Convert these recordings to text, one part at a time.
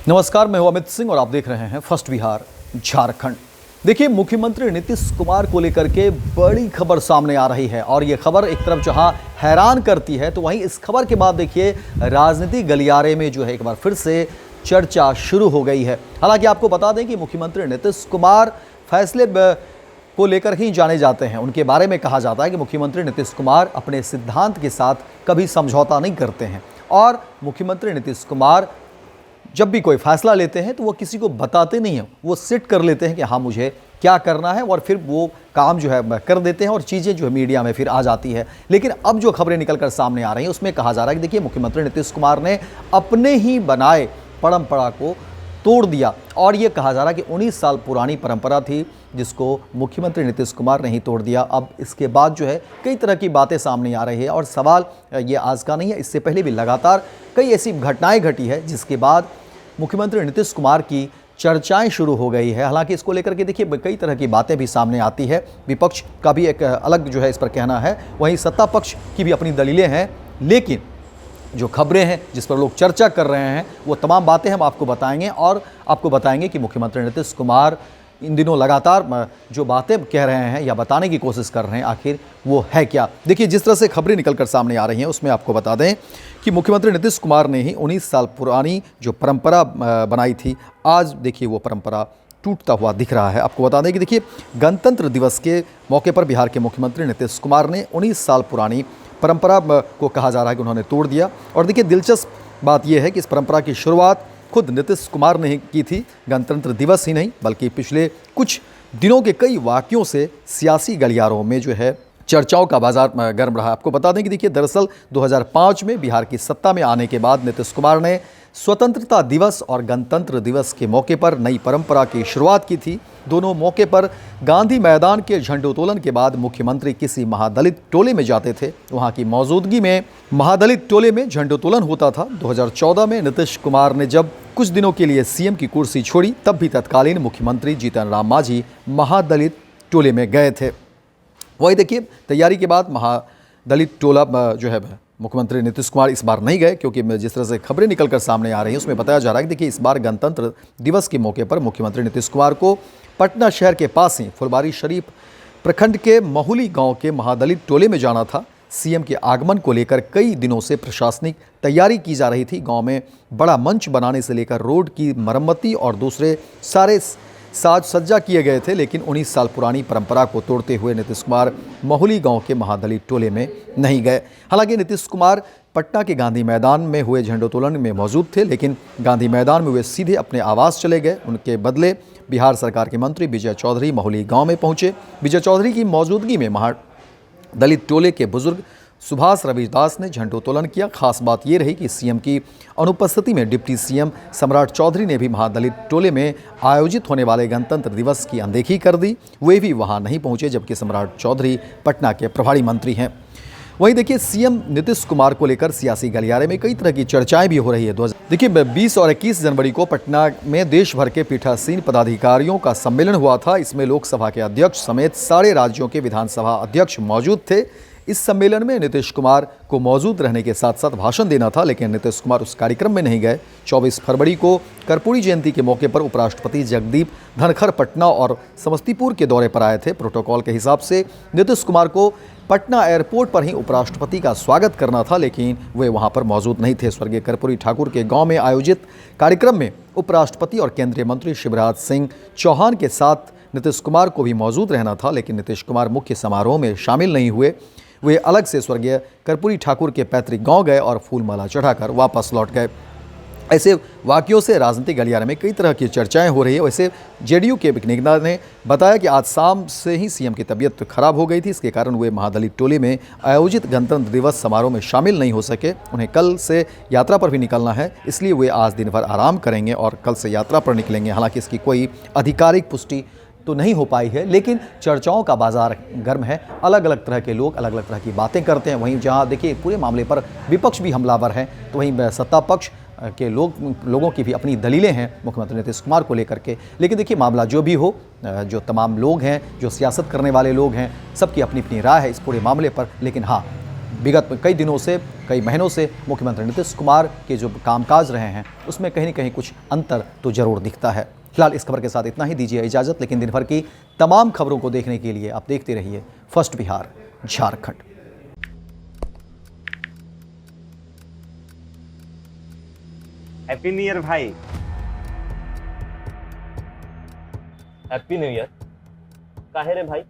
नमस्कार, मैं हूं अमित सिंह और आप देख रहे हैं फर्स्ट बिहार झारखंड। देखिए, मुख्यमंत्री नीतीश कुमार को लेकर के बड़ी खबर सामने आ रही है और ये खबर एक तरफ जहां हैरान करती है, तो वहीं इस खबर के बाद देखिए राजनीतिक गलियारे में जो है एक बार फिर से चर्चा शुरू हो गई है। हालांकि आपको बता दें कि मुख्यमंत्री नीतीश कुमार फैसले को लेकर ही जाने जाते हैं। उनके बारे में कहा जाता है कि मुख्यमंत्री नीतीश कुमार अपने सिद्धांत के साथ कभी समझौता नहीं करते हैं और मुख्यमंत्री नीतीश कुमार जब भी कोई फैसला लेते हैं तो वो किसी को बताते नहीं हैं, वो सिट कर लेते हैं कि हाँ मुझे क्या करना है और फिर वो काम जो है कर देते हैं और चीज़ें जो है मीडिया में फिर आ जाती है। लेकिन अब जो खबरें निकल कर सामने आ रही हैं उसमें कहा जा रहा है कि देखिए मुख्यमंत्री नीतीश कुमार ने अपने ही बनाए परंपरा को तोड़ दिया और ये कहा जा रहा है कि 19 साल पुरानी परंपरा थी जिसको मुख्यमंत्री नीतीश कुमार ने ही तोड़ दिया। अब इसके बाद जो है कई तरह की बातें सामने आ रही है और सवाल ये आज का नहीं है, इससे पहले भी लगातार कई ऐसी घटनाएं घटी है जिसके बाद मुख्यमंत्री नीतीश कुमार की चर्चाएं शुरू हो गई है। हालांकि इसको लेकर के देखिए कई तरह की बातें भी सामने आती है, विपक्ष का भी एक अलग जो है इस पर कहना है, वहीं सत्ता पक्ष की भी अपनी दलीलें हैं। लेकिन जो खबरें हैं जिस पर लोग चर्चा कर रहे हैं वो तमाम बातें हम आपको बताएंगे और आपको बताएंगे कि मुख्यमंत्री नीतीश कुमार इन दिनों लगातार जो बातें कह रहे हैं या बताने की कोशिश कर रहे हैं आखिर वो है क्या। देखिए, जिस तरह से खबरें निकलकर सामने आ रही हैं उसमें आपको बता दें कि मुख्यमंत्री नीतीश कुमार ने ही 19 साल पुरानी जो परंपरा बनाई थी, आज देखिए वो परंपरा टूटता हुआ दिख रहा है। आपको बता दें कि देखिए गणतंत्र दिवस के मौके पर बिहार के मुख्यमंत्री नीतीश कुमार ने 19 साल पुरानी परंपरा को कहा जा रहा है कि उन्होंने तोड़ दिया। और देखिए दिलचस्प बात यह है कि इस परंपरा की शुरुआत खुद नीतीश कुमार ने की थी। गणतंत्र दिवस ही नहीं बल्कि पिछले कुछ दिनों के कई वाक़यों से सियासी गलियारों में जो है चर्चाओं का बाजार गर्म रहा। आपको बता दें कि देखिए दरअसल 2005 में बिहार की सत्ता में आने के बाद नीतीश कुमार ने स्वतंत्रता दिवस और गणतंत्र दिवस के मौके पर नई परंपरा की शुरुआत की थी। दोनों मौके पर गांधी मैदान के झंडोत्तोलन के बाद मुख्यमंत्री किसी महादलित टोले में जाते थे, वहां की मौजूदगी में महादलित टोले में झंडोत्तोलन होता था। 2014 में नीतीश कुमार ने जब कुछ दिनों के लिए सीएम की कुर्सी छोड़ी तब भी तत्कालीन मुख्यमंत्री जीतन राम मांझी महादलित टोले में गए थे। वही देखिए तैयारी के बाद महादलित टोला जो है मुख्यमंत्री नीतीश कुमार इस बार नहीं गए, क्योंकि जिस तरह से खबरें निकलकर सामने आ रही हैं उसमें बताया जा रहा है कि देखिए इस बार गणतंत्र दिवस के मौके पर मुख्यमंत्री नीतीश कुमार को पटना शहर के पास ही फुलवारी शरीफ प्रखंड के महुली गांव के महादलित टोले में जाना था। सीएम के आगमन को लेकर कई दिनों से प्रशासनिक तैयारी की जा रही थी। गांव में बड़ा मंच बनाने से लेकर रोड की मरम्मती और दूसरे सारे साज सज्जा किए गए थे, लेकिन 19 साल पुरानी परंपरा को तोड़ते हुए नीतीश कुमार महुली गांव के महादलित टोले में नहीं गए। हालांकि नीतीश कुमार पटना के गांधी मैदान में हुए झंडोत्तोलन में मौजूद थे, लेकिन गांधी मैदान में वे सीधे अपने आवास चले गए। उनके बदले बिहार सरकार के मंत्री विजय चौधरी महुली गाँव में पहुँचे। विजय चौधरी की मौजूदगी में महादलित टोले के बुजुर्ग सुभाष रविदास ने झंडोत्तोलन किया। खास बात यह रही कि सीएम की अनुपस्थिति में डिप्टी सीएम सम्राट चौधरी ने भी महादलित टोले में आयोजित होने वाले गणतंत्र दिवस की अनदेखी कर दी। वे भी वहां नहीं पहुंचे, जबकि सम्राट चौधरी पटना के प्रभारी मंत्री हैं। वहीं देखिए सीएम नीतीश कुमार को लेकर सियासी गलियारे में कई तरह की चर्चाएं भी हो रही है। देखिए 20 और 21 जनवरी को पटना में देश भर के पीठासीन पदाधिकारियों का सम्मेलन हुआ था। इसमें लोकसभा के अध्यक्ष समेत सारे राज्यों के विधानसभा अध्यक्ष मौजूद थे। इस सम्मेलन में नीतीश कुमार को मौजूद रहने के साथ साथ भाषण देना था, लेकिन नीतीश कुमार उस कार्यक्रम में नहीं गए। 24 फरवरी को कर्पूरी जयंती के मौके पर उपराष्ट्रपति जगदीप धनखड़ पटना और समस्तीपुर के दौरे पर आए थे। प्रोटोकॉल के हिसाब से नीतीश कुमार को पटना एयरपोर्ट पर ही उपराष्ट्रपति का स्वागत करना था, लेकिन वे वहां पर मौजूद नहीं थे। स्वर्गीय कर्पूरी ठाकुर के गाँव में आयोजित कार्यक्रम में उपराष्ट्रपति और केंद्रीय मंत्री शिवराज सिंह चौहान के साथ नीतीश कुमार को भी मौजूद रहना था, लेकिन नीतीश कुमार मुख्य समारोह में शामिल नहीं हुए। वे अलग से स्वर्गीय कर्पूरी ठाकुर के पैतृक गांव गए और फूलमाला चढ़ाकर वापस लौट गए। ऐसे वाक़यों से राजनीतिक गलियारे में कई तरह की चर्चाएं हो रही है। वैसे जेडीयू के एक नेता ने बताया कि आज शाम से ही सीएम की तबीयत खराब हो गई थी, इसके कारण वे महादलित टोले में आयोजित गणतंत्र दिवस समारोह में शामिल नहीं हो सके। उन्हें कल से यात्रा पर भी निकलना है, इसलिए वे आज दिन भर आराम करेंगे और कल से यात्रा पर निकलेंगे। हालांकि इसकी कोई आधिकारिक पुष्टि तो नहीं हो पाई है, लेकिन चर्चाओं का बाजार गर्म है। अलग अलग तरह के लोग अलग अलग तरह की बातें करते हैं। वहीं जहां देखिए पूरे मामले पर विपक्ष भी हमलावर है, तो वहीं सत्ता पक्ष के लोगों की भी अपनी दलीलें हैं मुख्यमंत्री नीतीश कुमार को लेकर के। लेकिन देखिए मामला जो भी हो, जो तमाम लोग हैं, जो सियासत करने वाले लोग हैं, सबकी अपनी अपनी राय है इस पूरे मामले पर। लेकिन हाँ, विगत में कई दिनों से, कई महीनों से मुख्यमंत्री नीतीश कुमार के जो कामकाज रहे हैं उसमें कहीं न कहीं कुछ अंतर तो जरूर दिखता है। फिलहाल इस खबर के साथ इतना ही, दीजिए इजाज़त। लेकिन दिन भर की तमाम खबरों को देखने के लिए आप देखते रहिए first Bihar Jharkhand. Happy new year भाई। Happy new year. काहे रे भाई,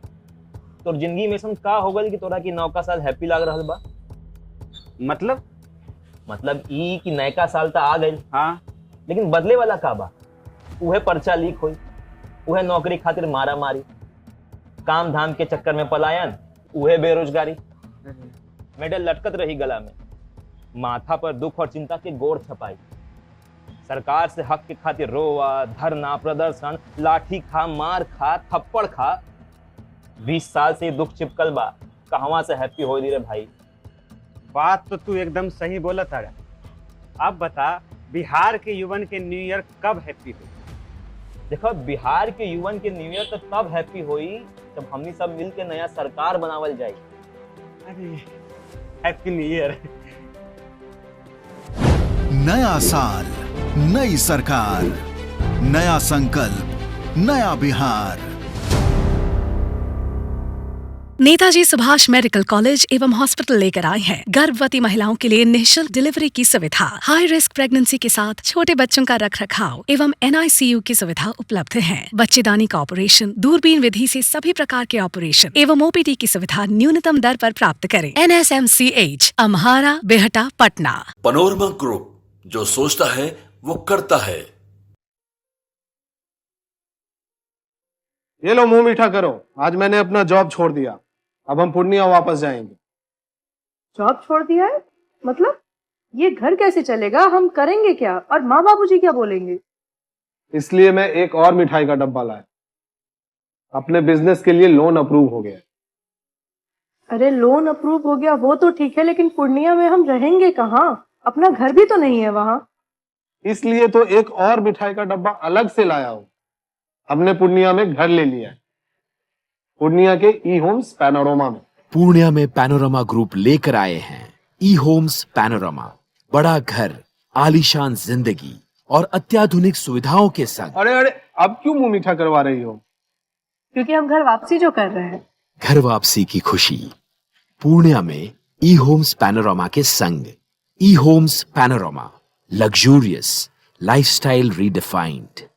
तोर जिंदगी में ऐसा का हो गल कि तोरा की नौका साल हैप्पी लाग रहल बा? मतलब ई कि नयका साल तो आ गइल, हाँ, लेकिन बदले वाला का बा? उहे पर्चा लीक होई, उहे नौकरी खातिर मारा मारी, काम धाम के चक्कर में पलायन, उहे बेरोजगारी, मेडल लटकत रही गला में, माथा पर दुख और चिंता के गोर छपाई, सरकार से हक के खातिर रोवा, धरना, प्रदर्शन, लाठी खा, मार खा, थप्पड़ खा। 20 साल से दुख चिपकल बा, कहवा से हैप्पी हो रे भाई? बात तो तू एकदम सही बोला था। अब बता, बिहार के युवन के न्यू ईयर कब हैप्पी हुई? देखो, बिहार के युवन के न्यू ईयर तो तब हैप्पी हुई जब हमनी सब मिल के नया सरकार बनावल जाए। अरे हैप्पी न्यू ईयर। नया साल, नई सरकार, नया संकल्प, नया बिहार। नेताजी सुभाष मेडिकल कॉलेज एवं हॉस्पिटल लेकर आए हैं गर्भवती महिलाओं के लिए निःशुल्क डिलीवरी की सुविधा। हाई रिस्क प्रेगनेंसी के साथ छोटे बच्चों का रखरखाव एवं NICU की सुविधा उपलब्ध है। बच्चेदानी का ऑपरेशन, दूरबीन विधि से सभी प्रकार के ऑपरेशन एवं OPD की सुविधा न्यूनतम दर पर प्राप्त करें। NSMCH, अम्हारा, बेहटा, पटना। पैनोरमा ग्रुप, जो सोचता है वो करता है। ये लो मुंह मीठा करो, आज मैंने अपना जॉब छोड़ दिया, अब हम पूर्णिया वापस जाएंगे। जॉब छोड़ दिया है? मतलब ये घर कैसे चलेगा? हम करेंगे क्या? और माँ बाबूजी क्या बोलेंगे? इसलिए मैं एक और मिठाई का डब्बा लाया। अपने बिजनेस के लिए लोन अप्रूव हो गया। अरे लोन अप्रूव हो गया वो तो ठीक है, लेकिन पूर्णिया में हम रहेंगे कहाँ? अपना घर भी तो नहीं है वहाँ। इसलिए तो एक और मिठाई का डब्बा अलग से लाया हूँ। हमने पूर्णिया में घर ले लिया है, पूर्णिया के ई होम्स पैनोरमा में। पूर्णिया में पैनोरमा ग्रुप लेकर आए हैं ई होम्स पैनोरमा। बड़ा घर, आलीशान जिंदगी और अत्याधुनिक सुविधाओं के संग। अरे अब क्यों मुंह मीठा करवा रही हो? क्योंकि हम घर वापसी जो कर रहे हैं। घर वापसी की खुशी पूर्णिया में ई होम्स पैनोरमा के संग। ई Homes Panorama, luxurious lifestyle redefined.